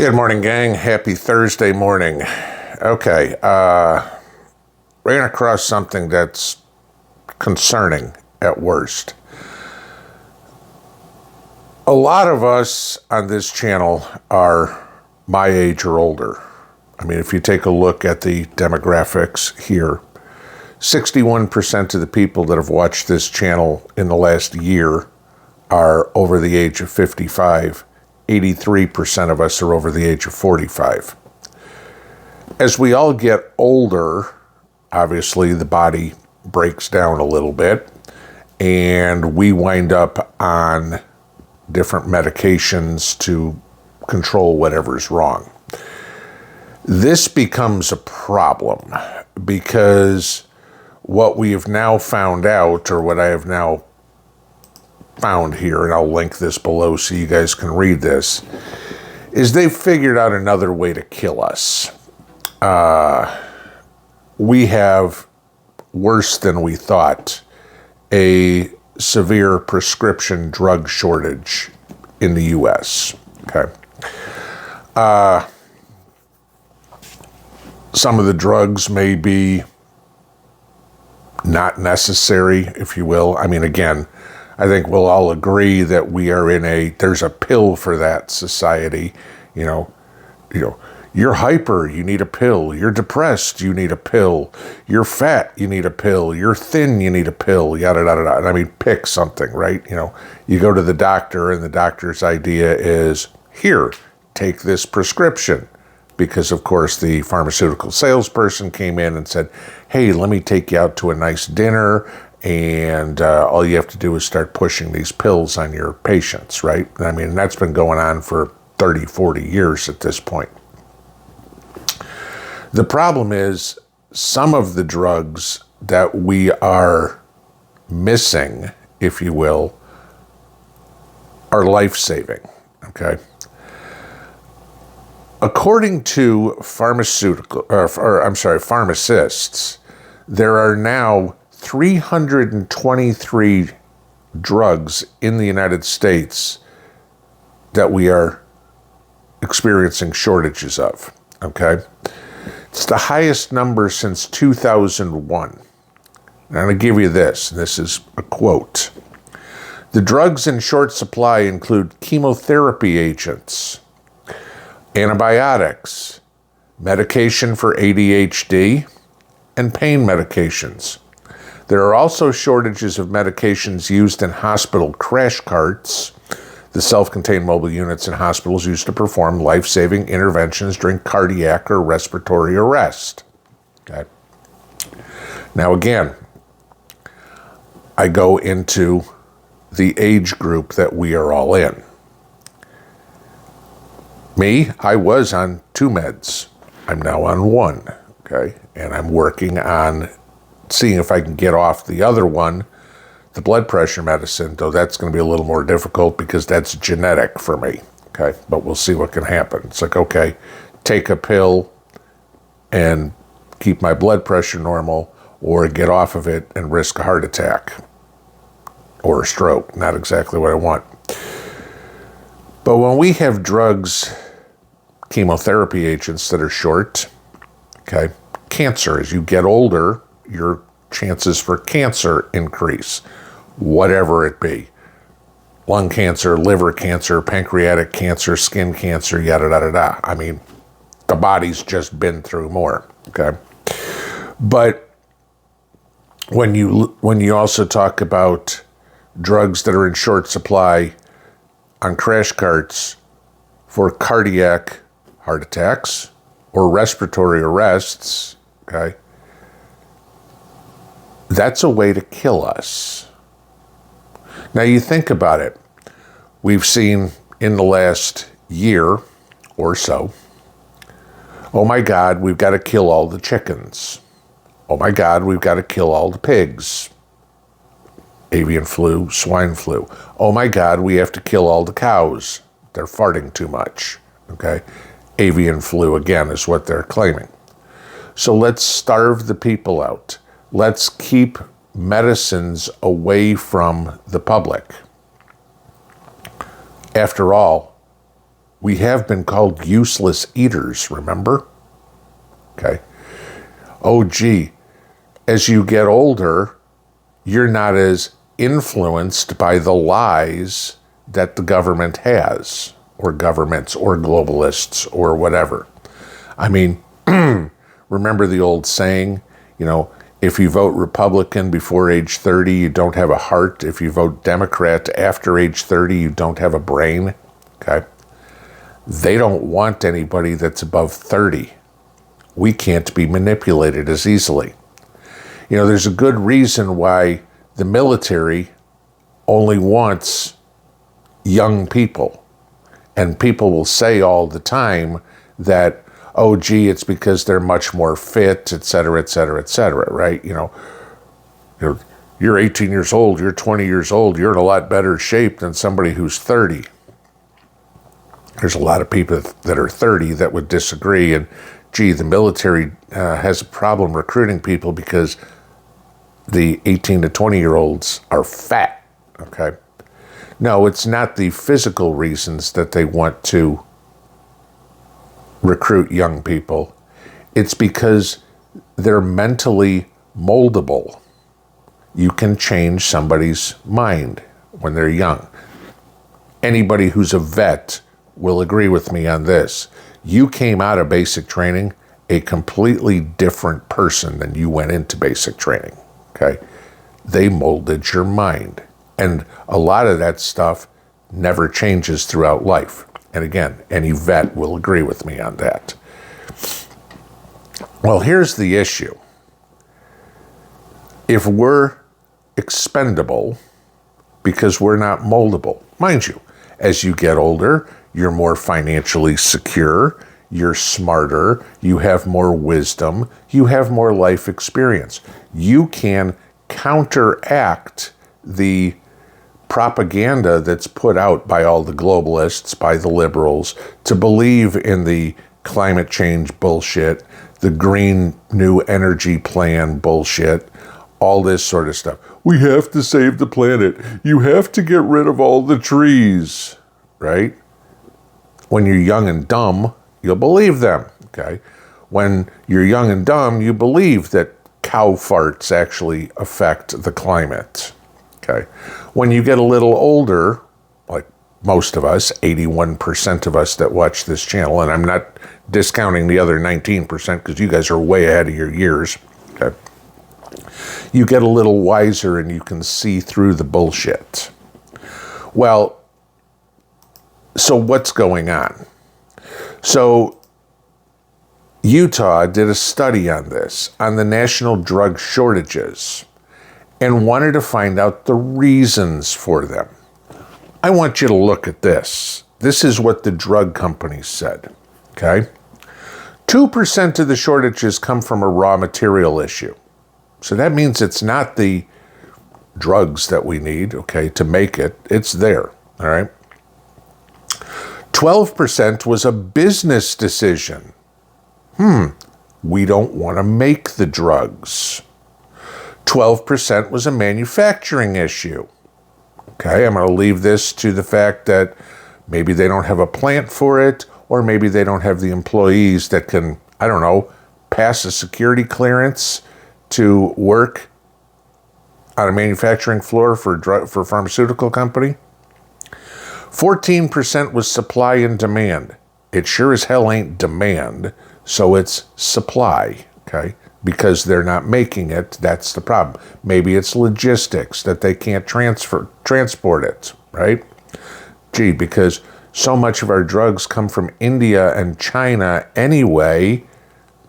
Good morning, gang. Happy Thursday morning. Okay, ran across something that's concerning at worst. A lot of us on this channel are my age or older. I mean, if you take a look at the demographics here, 61% of the people that have watched this channel in the last year are over the age of 55. 83% of us are over the age of 45. As we all get older, obviously the body breaks down a little bit and we wind up on different medications to control whatever's wrong. This becomes a problem because what we have now found out, or what I have now found here, and I'll link this below so you guys can read this, is they've figured out another way to kill us. We have, worse than we thought, a severe prescription drug shortage in the U.S. Okay. Some of the drugs may be not necessary, if you will. I mean, again, I think we'll all agree that we are in there's a pill for that society. You know, you're hyper, you need a pill. You're depressed, you need a pill. You're fat, you need a pill. You're thin, you need a pill, yada, yada, yada. I mean, pick something, right? You go to the doctor and the doctor's idea is, here, take this prescription. Because, of course, the pharmaceutical salesperson came in and said, hey, let me take you out to a nice dinner, and all you have to do is start pushing these pills on your patients, right? I mean, that's been going on for 30, 40 years at this point. The problem is some of the drugs that we are missing, if you will, are life-saving, okay? According to pharmacists, there are now 323 drugs in the United States that we are experiencing shortages of, okay? It's the highest number since 2001. And I'm going to give you this, and this is a quote. The drugs in short supply include chemotherapy agents, antibiotics, medication for ADHD, and pain medications. There are also shortages of medications used in hospital crash carts, the self-contained mobile units in hospitals used to perform life-saving interventions during cardiac or respiratory arrest. Okay. Now again, I go into the age group that we are all in. Me, I was on 2 meds. I'm now on 1, okay? And I'm working on seeing if I can get off the other one, the blood pressure medicine, though that's going to be a little more difficult because that's genetic for me, okay? But we'll see what can happen. It's like, okay, take a pill and keep my blood pressure normal, or get off of it and risk a heart attack or a stroke. Not exactly what I want. But when we have drugs, chemotherapy agents that are short, okay, cancer, as you get older, your chances for cancer increase, whatever it be. Lung cancer, liver cancer, pancreatic cancer, skin cancer, yada, yada, yada. I mean, the body's just been through more, okay? But when you also talk about drugs that are in short supply on crash carts for cardiac heart attacks or respiratory arrests, okay, that's a way to kill us. Now you think about it. We've seen in the last year or so, oh my God, we've got to kill all the chickens. Oh my God, we've got to kill all the pigs. Avian flu, swine flu. Oh my God, we have to kill all the cows. They're farting too much, okay? Avian flu, again, is what they're claiming. So let's starve the people out. Let's keep medicines away from the public. After all, We have been called useless eaters, remember? Okay. Oh, gee, as you get older, you're not as influenced by the lies that the government has, or governments, or globalists, or whatever. I mean, remember the old saying, if you vote Republican before age 30, you don't have a heart. If you vote Democrat after age 30, you don't have a brain. Okay? They don't want anybody that's above 30. We can't be manipulated as easily. There's a good reason why the military only wants young people. And people will say all the time that, oh, gee, it's because they're much more fit, et cetera, et cetera, et cetera, right? You're 18 years old, you're 20 years old, you're in a lot better shape than somebody who's 30. There's a lot of people that are 30 that would disagree, and gee, the military has a problem recruiting people because the 18 to 20-year-olds are fat, okay? No, it's not the physical reasons that they want to recruit young people. It's because they're mentally moldable. You can change somebody's mind when they're young. Anybody who's a vet will agree with me on this. You came out of basic training a completely different person than you went into basic training, okay? They molded your mind. And a lot of that stuff never changes throughout life. And again, any vet will agree with me on that. Well, here's the issue. If we're expendable because we're not moldable, mind you, as you get older, you're more financially secure, you're smarter, you have more wisdom, you have more life experience. You can counteract the propaganda that's put out by all the globalists, by the liberals, to believe in the climate change bullshit, the green new energy plan bullshit, all this sort of stuff. We have to save the planet. You have to get rid of all the trees, right? When you're young and dumb, you'll believe them, okay? When you're young and dumb, you believe that cow farts actually affect the climate. Okay. When you get a little older, like most of us, 81% of us that watch this channel, and I'm not discounting the other 19% because you guys are way ahead of your years, okay? You get a little wiser and you can see through the bullshit. Well, so what's going on? So Utah did a study on this, on the national drug shortages, and wanted to find out the reasons for them. I want you to look at this. This is what the drug companies said, okay? 2% of the shortages come from a raw material issue. So that means it's not the drugs that we need, okay, to make it. It's there, all right? 12% was a business decision. We don't want to make the drugs. 12% was a manufacturing issue. Okay, I'm going to leave this to the fact that maybe they don't have a plant for it, or maybe they don't have the employees that can, I don't know, pass a security clearance to work on a manufacturing floor for a pharmaceutical company. 14% was supply and demand. It sure as hell ain't demand, so it's supply, okay? Because they're not making it, that's the problem. Maybe it's logistics, that they can't transport it, right? Gee, because so much of our drugs come from India and China anyway,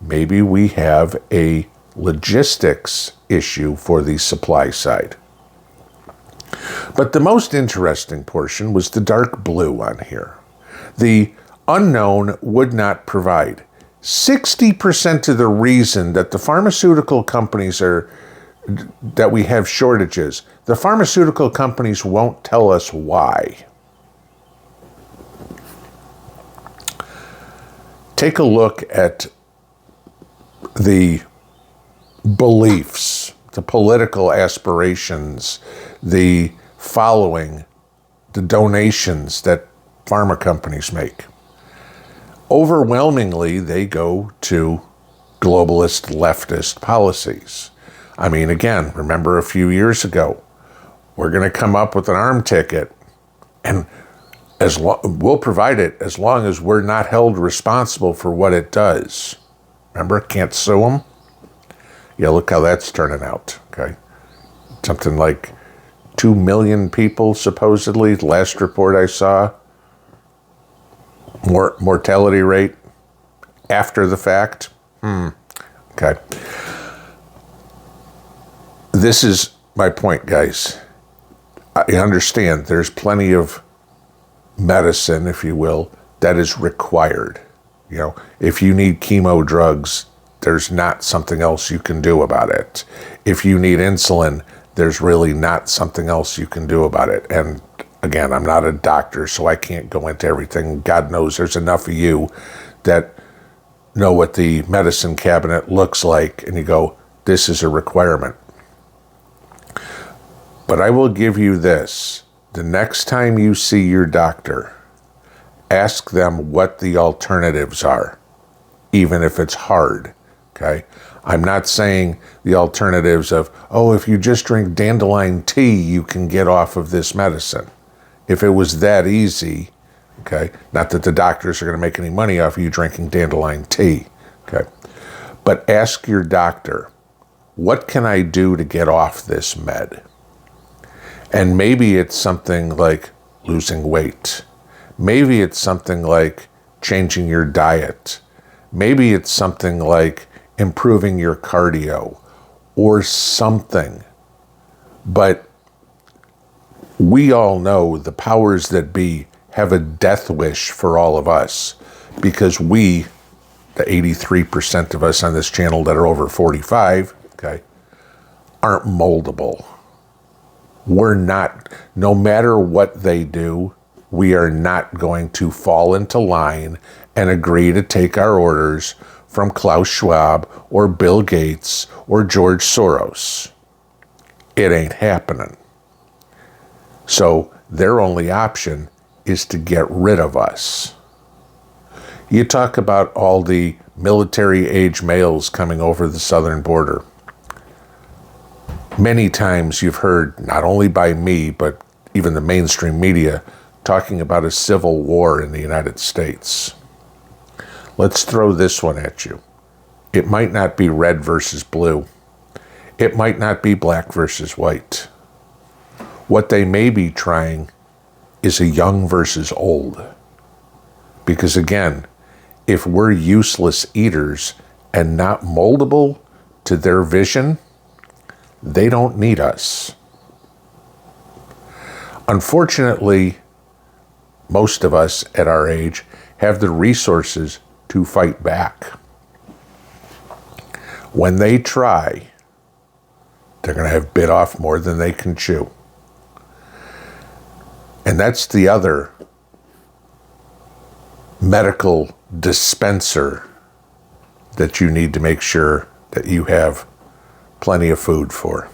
maybe we have a logistics issue for the supply side. But the most interesting portion was the dark blue on here. The unknown would not provide. 60% of the reason that the pharmaceutical companies that we have shortages, the pharmaceutical companies won't tell us why. Take a look at the beliefs, the political aspirations, the following, the donations that pharma companies make. overwhelmingly, they go to globalist leftist policies. I mean, again, remember a few years ago, we're going to come up with an arm ticket, and we'll provide it as long as we're not held responsible for what it does. Remember, can't sue them? Yeah, look how that's turning out, okay? Something like 2 million people, supposedly, the last report I saw. Mortality rate after the fact. Okay. This is my point, guys. I understand there's plenty of medicine, if you will, that is required. You know, if you need chemo drugs, there's not something else you can do about it. If you need insulin, there's really not something else you can do about it. And again, I'm not a doctor, so I can't go into everything. God knows there's enough of you that know what the medicine cabinet looks like, and you go, this is a requirement. But I will give you this. The next time you see your doctor, ask them what the alternatives are, even if it's hard, okay? I'm not saying the alternatives of, oh, if you just drink dandelion tea, you can get off of this medicine. If it was that easy, okay, not that the doctors are going to make any money off of you drinking dandelion tea, okay, but ask your doctor, what can I do to get off this med? And maybe it's something like losing weight. Maybe it's something like changing your diet. Maybe it's something like improving your cardio or something. But we all know the powers that be have a death wish for all of us, because we, the 83% of us on this channel that are over 45, okay, aren't moldable. We're not, no matter what they do, we are not going to fall into line and agree to take our orders from Klaus Schwab or Bill Gates or George Soros. It ain't happening. So their only option is to get rid of us. You talk about all the military-age males coming over the southern border. Many times you've heard, not only by me, but even the mainstream media, talking about a civil war in the United States. Let's throw this one at you. It might not be red versus blue. It might not be black versus white. What they may be trying is a young versus old. Because again, if we're useless eaters and not moldable to their vision, they don't need us. Unfortunately, most of us at our age have the resources to fight back. When they try, they're going to have bit off more than they can chew. And that's the other medical dispenser that you need to make sure that you have plenty of food for.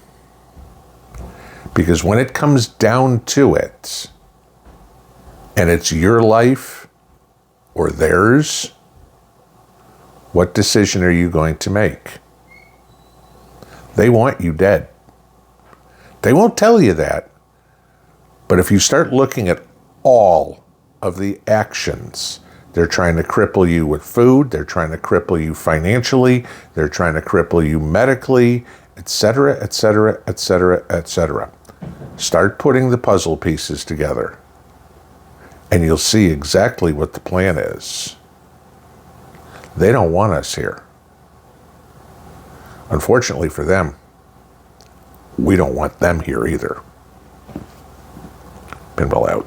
Because when it comes down to it, and it's your life or theirs, what decision are you going to make? They want you dead. They won't tell you that. But if you start looking at all of the actions, they're trying to cripple you with food, they're trying to cripple you financially, they're trying to cripple you medically, etc., etc., etc., etc. Start putting the puzzle pieces together, and you'll see exactly what the plan is. They don't want us here. Unfortunately for them, we don't want them here either. Pinball out.